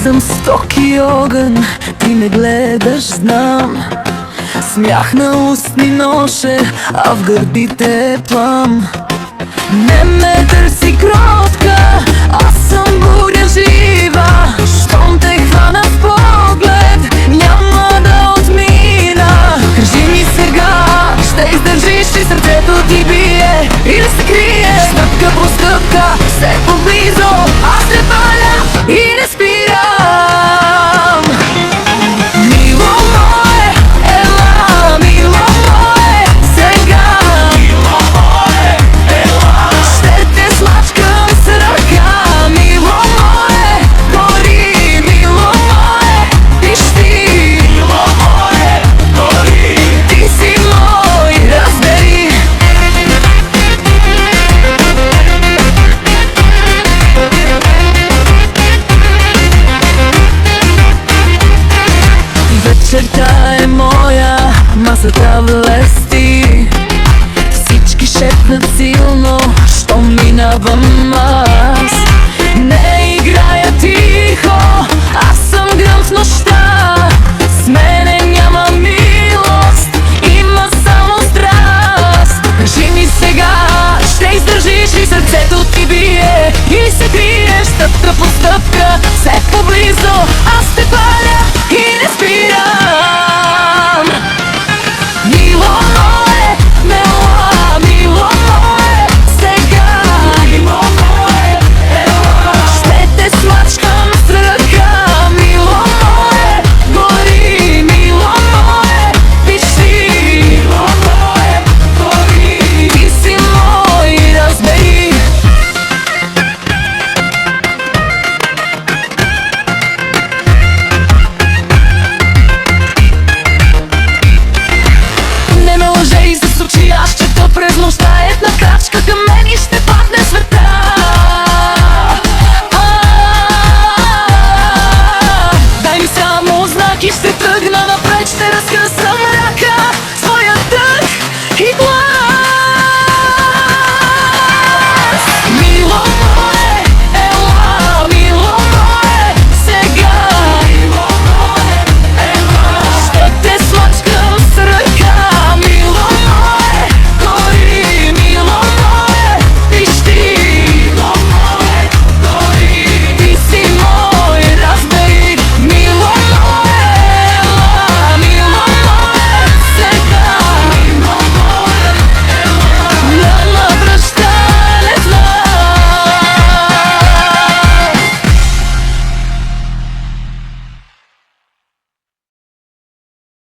Влизам с токи огън, ти ме гледаш, знам. Смях на устни ноше, а в гърдите е плам. Не ме търси кротка, аз съм буря жива. Щом те хвана в поглед, няма да отмина. Кажи ми сега, ще издържиш ли сърцето ти бие или се крие? Стъпка по стъпка, все поблизо, аз те паля и не спирам. Мило мое, ела, мило мое, сега. Мило мое, ела, ще те смачкам с ръка. Мило мое, гори, мило мое, пищи. Мило мое, гори, ти си мой, разбери. Вечерта е моя, масата влести. Всички шепнат силно, щом минавам аз. Не играя тихо, аз съм гръм в нощта.